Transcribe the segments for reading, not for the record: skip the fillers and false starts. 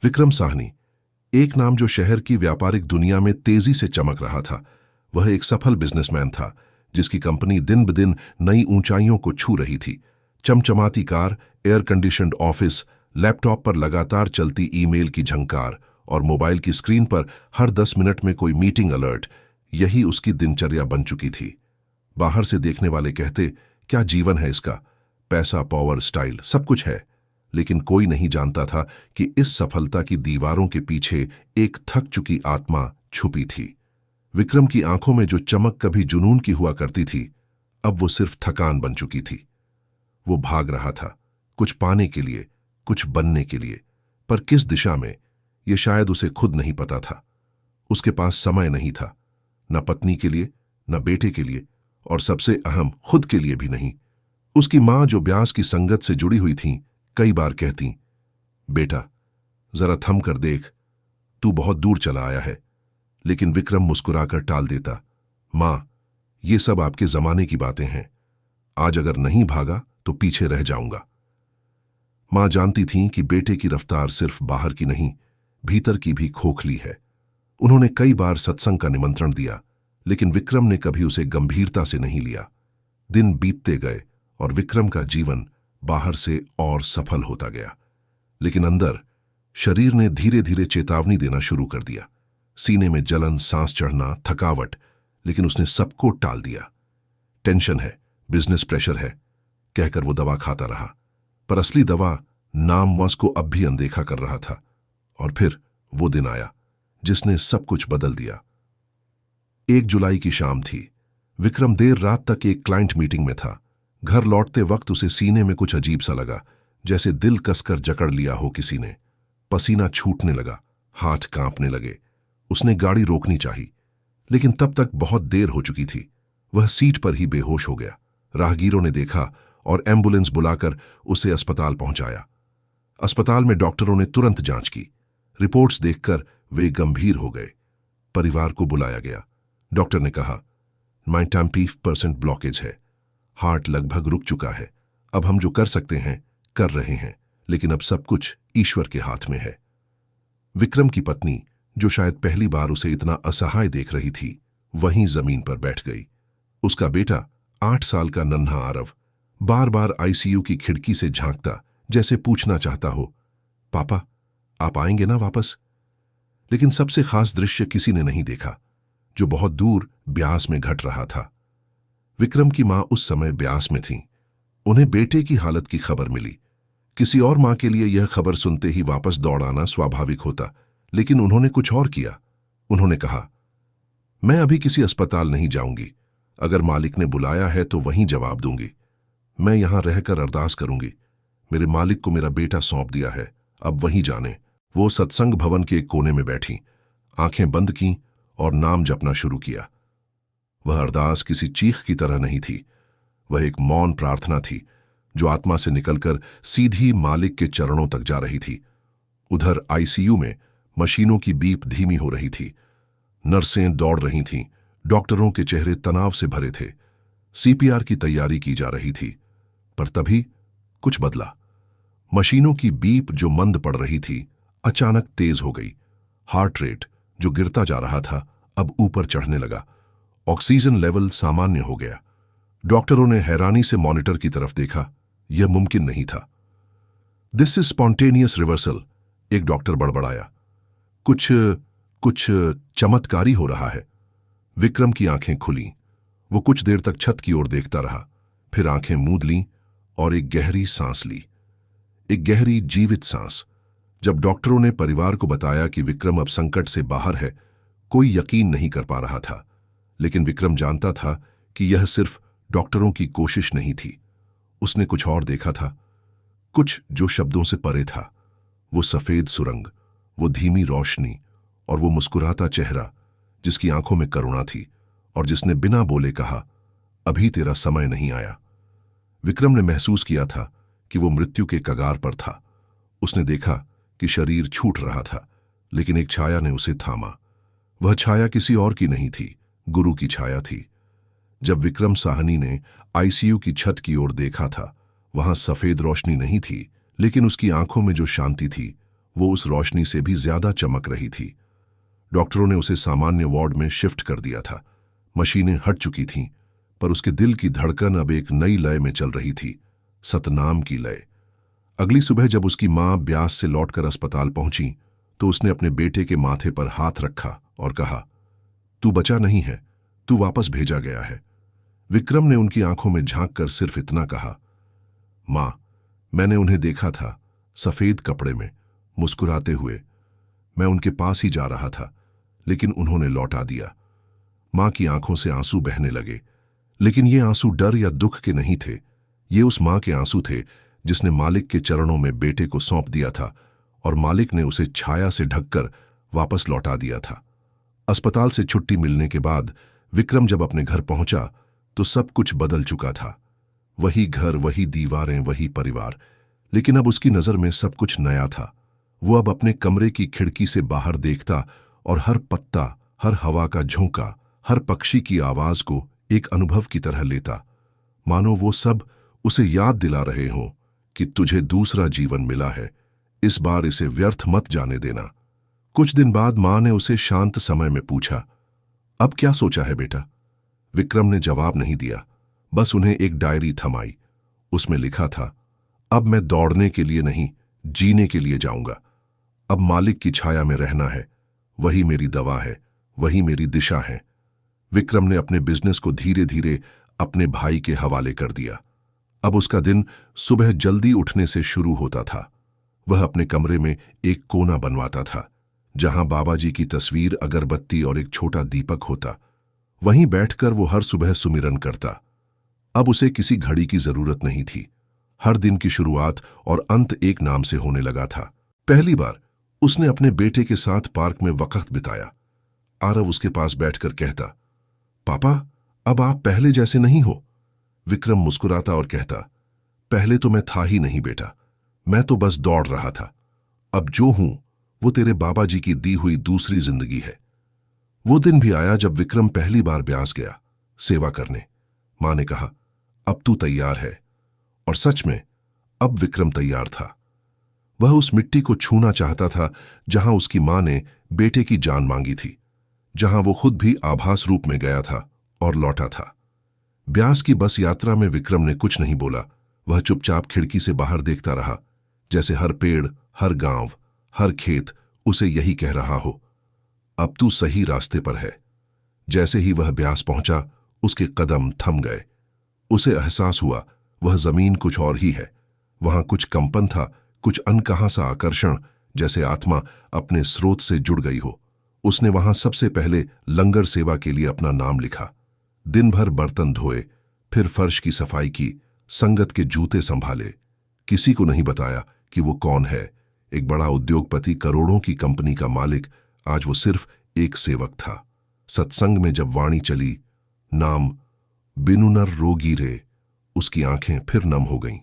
विक्रम साहनी, एक नाम जो शहर की व्यापारिक दुनिया में तेजी से चमक रहा था। वह एक सफल बिजनेसमैन था जिसकी कंपनी दिन ब दिन नई ऊंचाइयों को छू रही थी। चमचमाती car, air conditioned office, laptop पर लगातार चलती ईमेल की झंकार और मोबाइल की स्क्रीन पर हर 10 मिनट में कोई मीटिंग अलर्ट, यही उसकी दिनचर्या बन चुकी थी। बाहर से देखने वाले कहते, क्या जीवन है इसका, पैसा, पावर, स्टाइल, सब कुछ है। लेकिन कोई नहीं जानता था कि इस सफलता की दीवारों के पीछे एक थक चुकी आत्मा छुपी थी। विक्रम की आंखों में जो चमक कभी जुनून की हुआ करती थी, अब वो सिर्फ थकान बन चुकी थी। वो भाग रहा था, कुछ पाने के लिए, कुछ बनने के लिए, पर किस दिशा में, ये शायद उसे खुद नहीं पता था। उसके पास समय नहीं था, न पत्नी के लिए, न बेटे के लिए, और सबसे अहम खुद के लिए भी नहीं। उसकी मां, जो ब्यास की संगत से जुड़ी हुई थी, कई बार कहती, बेटा जरा थम कर देख, तू बहुत दूर चला आया है। लेकिन विक्रम मुस्कुराकर टाल देता, मां, ये सब आपके जमाने की बातें हैं। आज अगर नहीं भागा तो पीछे रह जाऊंगा। मां जानती थीं कि बेटे की रफ्तार सिर्फ बाहर की नहीं, भीतर की भी खोखली है। उन्होंने कई बार सत्संग का निमंत्रण दिया, लेकिन विक्रम ने कभी उसे गंभीरता से नहीं लिया। दिन बीतते गए और विक्रम का जीवन बाहर से और सफल होता गया, लेकिन अंदर शरीर ने धीरे धीरे चेतावनी देना शुरू कर दिया। सीने में जलन, सांस चढ़ना, थकावट, लेकिन उसने सबको टाल दिया। टेंशन है, बिजनेस प्रेशर है, कहकर वो दवा खाता रहा, पर असली दवा नामवश को अब भी अनदेखा कर रहा था। और फिर वो दिन आया जिसने सब कुछ बदल दिया। 1 जुलाई की शाम थी। विक्रम देर रात तक एक क्लाइंट मीटिंग में था। घर लौटते वक्त उसे सीने में कुछ अजीब सा लगा, जैसे दिल कसकर जकड़ लिया हो किसी ने। पसीना छूटने लगा, हाथ कांपने लगे। उसने गाड़ी रोकनी चाही, लेकिन तब तक बहुत देर हो चुकी थी। वह सीट पर ही बेहोश हो गया। राहगीरों ने देखा और एम्बुलेंस बुलाकर उसे अस्पताल पहुंचाया। अस्पताल में डॉक्टरों ने तुरंत जांच की। रिपोर्ट्स देखकर वे गंभीर हो गए। परिवार को बुलाया गया। डॉक्टर ने कहा, 90% ब्लॉकेज है, हार्ट लगभग रुक चुका है। अब हम जो कर सकते हैं कर रहे हैं, लेकिन अब सब कुछ ईश्वर के हाथ में है। विक्रम की पत्नी, जो शायद पहली बार उसे इतना असहाय देख रही थी, वहीं जमीन पर बैठ गई। उसका बेटा, 8 साल का नन्हा आरव, बार बार आईसीयू की खिड़की से झांकता, जैसे पूछना चाहता हो, पापा आप आएंगे ना वापस। लेकिन सबसे खास दृश्य किसी ने नहीं देखा, जो बहुत दूर ब्यास में घट रहा था। विक्रम की मां उस समय ब्यास में थीं। उन्हें बेटे की हालत की खबर मिली। किसी और मां के लिए यह खबर सुनते ही वापस दौड़ आना स्वाभाविक होता, लेकिन उन्होंने कुछ और किया। उन्होंने कहा, मैं अभी किसी अस्पताल नहीं जाऊंगी। अगर मालिक ने बुलाया है तो वहीं जवाब दूंगी। मैं यहां रहकर अरदास करूंगी। मेरे मालिक को मेरा बेटा सौंप दिया है, अब वहीं जाने। वो सत्संग भवन के एक कोने में बैठी, आंखें बंद की और नाम जपना शुरू किया। वह अरदास किसी चीख की तरह नहीं थी, वह एक मौन प्रार्थना थी जो आत्मा से निकलकर सीधी मालिक के चरणों तक जा रही थी। उधर आईसीयू में मशीनों की बीप धीमी हो रही थी। नर्सें दौड़ रही थीं, डॉक्टरों के चेहरे तनाव से भरे थे। सीपीआर की तैयारी की जा रही थी, पर तभी कुछ बदला। मशीनों की बीप जो मंद पड़ रही थी, अचानक तेज हो गई। हार्ट रेट जो गिरता जा रहा था, अब ऊपर चढ़ने लगा। ऑक्सीजन लेवल सामान्य हो गया। डॉक्टरों ने हैरानी से मॉनिटर की तरफ देखा। यह मुमकिन नहीं था। दिस इज स्पॉन्टेनियस रिवर्सल, एक डॉक्टर बड़बड़ाया। कुछ चमत्कारी हो रहा है। विक्रम की आंखें खुलीं। वो कुछ देर तक छत की ओर देखता रहा, फिर आंखें मूंद लीं और एक गहरी सांस ली। एक गहरी जीवित सांस। जब डॉक्टरों ने परिवार को बताया कि विक्रम अब संकट से बाहर है, कोई यकीन नहीं कर पा रहा था। लेकिन विक्रम जानता था कि यह सिर्फ डॉक्टरों की कोशिश नहीं थी। उसने कुछ और देखा था, कुछ जो शब्दों से परे था। वो सफेद सुरंग, वो धीमी रोशनी और वो मुस्कुराता चेहरा जिसकी आंखों में करुणा थी और जिसने बिना बोले कहा, अभी तेरा समय नहीं आया। विक्रम ने महसूस किया था कि वो मृत्यु के कगार पर था। उसने देखा कि शरीर छूट रहा था, लेकिन एक छाया ने उसे थामा। वह छाया किसी और की नहीं थी, गुरु की छाया थी। जब विक्रम साहनी ने आईसीयू की छत की ओर देखा था, वहां सफेद रोशनी नहीं थी, लेकिन उसकी आंखों में जो शांति थी वो उस रोशनी से भी ज्यादा चमक रही थी। डॉक्टरों ने उसे सामान्य वार्ड में शिफ्ट कर दिया था। मशीनें हट चुकी थीं, पर उसके दिल की धड़कन अब एक नई लय में चल रही थी, सतनाम की लय। अगली सुबह जब उसकी मां ब्यास से लौटकर अस्पताल पहुंची तो उसने अपने बेटे के माथे पर हाथ रखा और कहा, तू बचा नहीं है, तू वापस भेजा गया है। विक्रम ने उनकी आंखों में झांककर सिर्फ इतना कहा, मां, मैंने उन्हें देखा था, सफेद कपड़े में, मुस्कुराते हुए। मैं उनके पास ही जा रहा था, लेकिन उन्होंने लौटा दिया। मां की आंखों से आंसू बहने लगे, लेकिन ये आंसू डर या दुख के नहीं थे। ये उस मां के आंसू थे जिसने मालिक के चरणों में बेटे को सौंप दिया था और मालिक ने उसे छाया से ढककर वापस लौटा दिया था। अस्पताल से छुट्टी मिलने के बाद विक्रम जब अपने घर पहुंचा तो सब कुछ बदल चुका था। वही घर, वही दीवारें, वही परिवार, लेकिन अब उसकी नजर में सब कुछ नया था। वो अब अपने कमरे की खिड़की से बाहर देखता और हर पत्ता, हर हवा का झोंका, हर पक्षी की आवाज को एक अनुभव की तरह लेता, मानो वो सब उसे याद दिला रहे हों कि तुझे दूसरा जीवन मिला है, इस बार इसे व्यर्थ मत जाने देना। कुछ दिन बाद मां ने उसे शांत समय में पूछा, अब क्या सोचा है बेटा? विक्रम ने जवाब नहीं दिया, बस उन्हें एक डायरी थमाई। उसमें लिखा था, अब मैं दौड़ने के लिए नहीं, जीने के लिए जाऊंगा। अब मालिक की छाया में रहना है, वही मेरी दवा है, वही मेरी दिशा है। विक्रम ने अपने बिजनेस को धीरे धीरे अपने भाई के हवाले कर दिया। अब उसका दिन सुबह जल्दी उठने से शुरू होता था। वह अपने कमरे में एक कोना बनवाता था, जहां बाबा जी की तस्वीर, अगरबत्ती और एक छोटा दीपक होता। वहीं बैठकर वो हर सुबह सुमिरन करता। अब उसे किसी घड़ी की जरूरत नहीं थी। हर दिन की शुरुआत और अंत एक नाम से होने लगा था। पहली बार उसने अपने बेटे के साथ पार्क में वक्त बिताया। आरव उसके पास बैठकर कहता, पापा, अब आप पहले जैसे नहीं हो। विक्रम मुस्कुराता और कहता, पहले तो मैं था ही नहीं बेटा, मैं तो बस दौड़ रहा था। अब जो हूं वो तेरे बाबा जी की दी हुई दूसरी जिंदगी है। वो दिन भी आया जब विक्रम पहली बार ब्यास गया सेवा करने। मां ने कहा, अब तू तैयार है। और सच में अब विक्रम तैयार था। वह उस मिट्टी को छूना चाहता था जहां उसकी मां ने बेटे की जान मांगी थी, जहां वो खुद भी आभास रूप में गया था और लौटा था। ब्यास की बस यात्रा में विक्रम ने कुछ नहीं बोला। वह चुपचाप खिड़की से बाहर देखता रहा, जैसे हर पेड़, हर गांव, हर खेत उसे यही कह रहा हो, अब तू सही रास्ते पर है। जैसे ही वह ब्यास पहुंचा, उसके कदम थम गए। उसे एहसास हुआ वह जमीन कुछ और ही है। वहां कुछ कंपन था, कुछ अनकहा सा आकर्षण, जैसे आत्मा अपने स्रोत से जुड़ गई हो। उसने वहां सबसे पहले लंगर सेवा के लिए अपना नाम लिखा। दिन भर बर्तन धोए, फिर फर्श की सफाई की, संगत के जूते संभाले। किसी को नहीं बताया कि वो कौन है। एक बड़ा उद्योगपति, करोड़ों की कंपनी का मालिक, आज वो सिर्फ एक सेवक था। सत्संग में जब वाणी चली, नाम बिनुनर रोगी रे, उसकी आंखें फिर नम हो गईं।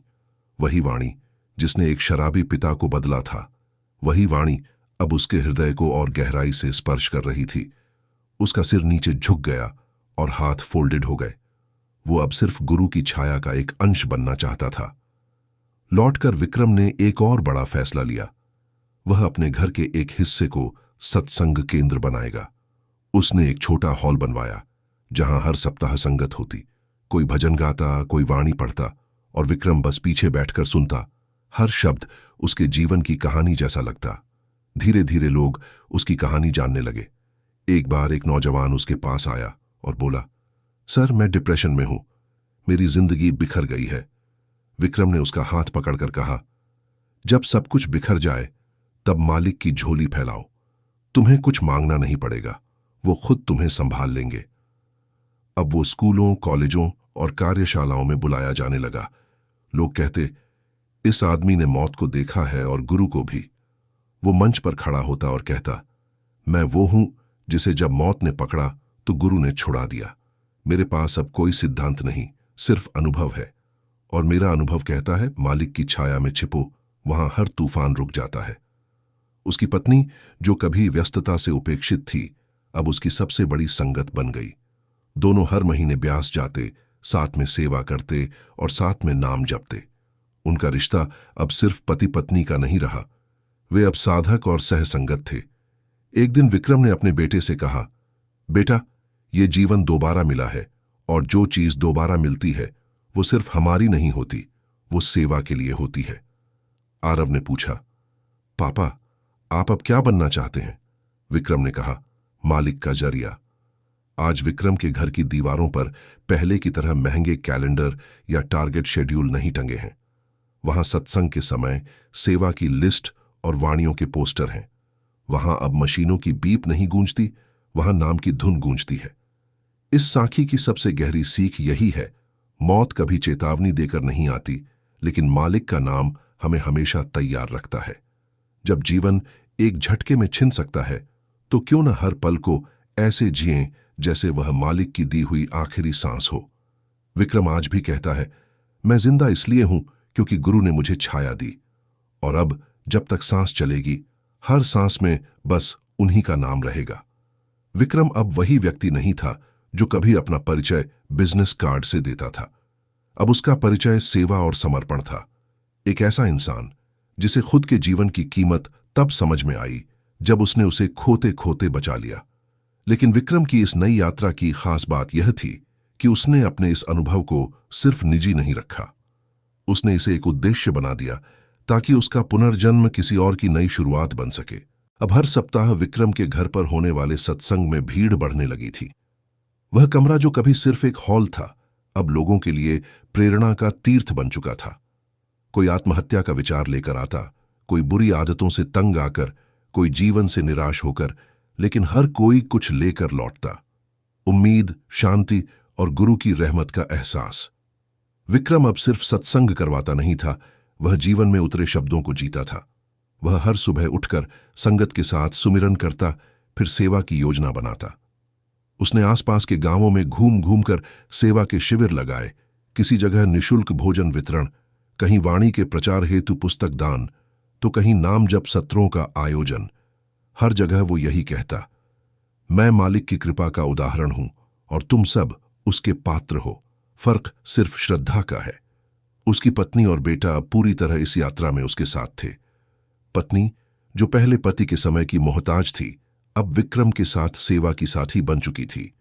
वही वाणी जिसने एक शराबी पिता को बदला था, वही वाणी अब उसके हृदय को और गहराई से स्पर्श कर रही थी। उसका सिर नीचे झुक गया और हाथ फोल्डेड हो गए। वो अब सिर्फ गुरु की छाया का एक अंश बनना चाहता था। लौटकर विक्रम ने एक और बड़ा फैसला लिया। वह अपने घर के एक हिस्से को सत्संग केंद्र बनाएगा। उसने एक छोटा हॉल बनवाया, जहां हर सप्ताह संगत होती। कोई भजन गाता, कोई वाणी पढ़ता, और विक्रम बस पीछे बैठकर सुनता। हर शब्द उसके जीवन की कहानी जैसा लगता। धीरे धीरे लोग उसकी कहानी जानने लगे। एक बार एक नौजवान उसके पास आया और बोला, सर, मैं डिप्रेशन में हूं, मेरी जिंदगी बिखर गई है। विक्रम ने उसका हाथ पकड़कर कहा, जब सब कुछ बिखर जाए तब मालिक की झोली फैलाओ। तुम्हें कुछ मांगना नहीं पड़ेगा, वो खुद तुम्हें संभाल लेंगे। अब वो स्कूलों, कॉलेजों और कार्यशालाओं में बुलाया जाने लगा। लोग कहते, इस आदमी ने मौत को देखा है, और गुरु को भी। वो मंच पर खड़ा होता और कहता, मैं वो हूं जिसे जब मौत ने पकड़ा तो गुरु ने छुड़ा दिया। मेरे पास अब कोई सिद्धांत नहीं, सिर्फ अनुभव है, और मेरा अनुभव कहता है, मालिक की छाया में छिपो, वहां हर तूफान रुक जाता है। उसकी पत्नी, जो कभी व्यस्तता से उपेक्षित थी, अब उसकी सबसे बड़ी संगत बन गई। दोनों हर महीने ब्यास जाते, साथ में सेवा करते और साथ में नाम जपते। उनका रिश्ता अब सिर्फ पति पत्नी का नहीं रहा। वे अब साधक और सहसंगत थे। एक दिन विक्रम ने अपने बेटे से कहा, बेटा, ये जीवन दोबारा मिला है और जो चीज दोबारा मिलती है वो सिर्फ हमारी नहीं होती, वो सेवा के लिए होती है। आरव ने पूछा, पापा, आप अब क्या बनना चाहते हैं? विक्रम ने कहा, मालिक का जरिया। आज विक्रम के घर की दीवारों पर पहले की तरह महंगे कैलेंडर या टारगेट शेड्यूल नहीं टंगे हैं। वहां सत्संग के समय सेवा की लिस्ट और वाणियों के पोस्टर हैं। वहां अब मशीनों की बीप नहीं गूंजती, वहां नाम की धुन गूंजती है। इस साखी की सबसे गहरी सीख यही है, मौत कभी चेतावनी देकर नहीं आती, लेकिन मालिक का नाम हमें हमेशा तैयार रखता है। जब जीवन एक झटके में छिन सकता है, तो क्यों न हर पल को ऐसे जिएं जैसे वह मालिक की दी हुई आखिरी सांस हो। विक्रम आज भी कहता है, मैं जिंदा इसलिए हूं क्योंकि गुरु ने मुझे छाया दी, और अब जब तक सांस चलेगी, हर सांस में बस उन्हीं का नाम रहेगा। विक्रम अब वही व्यक्ति नहीं था जो कभी अपना परिचय बिजनेस कार्ड से देता था। अब उसका परिचय सेवा और समर्पण था। एक ऐसा इंसान जिसे खुद के जीवन की कीमत तब समझ में आई जब उसने उसे खोते खोते बचा लिया। लेकिन विक्रम की इस नई यात्रा की खास बात यह थी कि उसने अपने इस अनुभव को सिर्फ निजी नहीं रखा। उसने इसे एक उद्देश्य बना दिया ताकि उसका पुनर्जन्म किसी और की नई शुरुआत बन सके। अब हर सप्ताह विक्रम के घर पर होने वाले सत्संग में भीड़ बढ़ने लगी थी। वह कमरा जो कभी सिर्फ एक हॉल था, अब लोगों के लिए प्रेरणा का तीर्थ बन चुका था। कोई आत्महत्या का विचार लेकर आता, कोई बुरी आदतों से तंग आकर, कोई जीवन से निराश होकर, लेकिन हर कोई कुछ लेकर लौटता। उम्मीद, शांति और गुरु की रहमत का एहसास। विक्रम अब सिर्फ सत्संग करवाता नहीं था, वह जीवन में उतरे शब्दों को जीता था। वह हर सुबह उठकर संगत के साथ सुमिरन करता, फिर सेवा की योजना बनाता। उसने आसपास के गांवों में घूम घूम कर सेवा के शिविर लगाए, किसी जगह निशुल्क भोजन वितरण, कहीं वाणी के प्रचार हेतु पुस्तक दान, तो कहीं नाम जप सत्रों का आयोजन। हर जगह वो यही कहता, मैं मालिक की कृपा का उदाहरण हूं और तुम सब उसके पात्र हो, फर्क सिर्फ श्रद्धा का है। उसकी पत्नी और बेटा पूरी तरह इस यात्रा में उसके साथ थे। पत्नी, जो पहले पति के समय की मोहताज थी, अब विक्रम के साथ सेवा की साथी बन चुकी थी।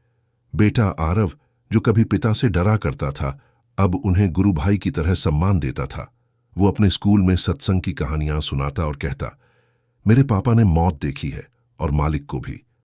बेटा आरव, जो कभी पिता से डरा करता था, अब उन्हें गुरु भाई की तरह सम्मान देता था। वो अपने स्कूल में सत्संग की कहानियां सुनाता और कहता, मेरे पापा ने मौत देखी है और मालिक को भी,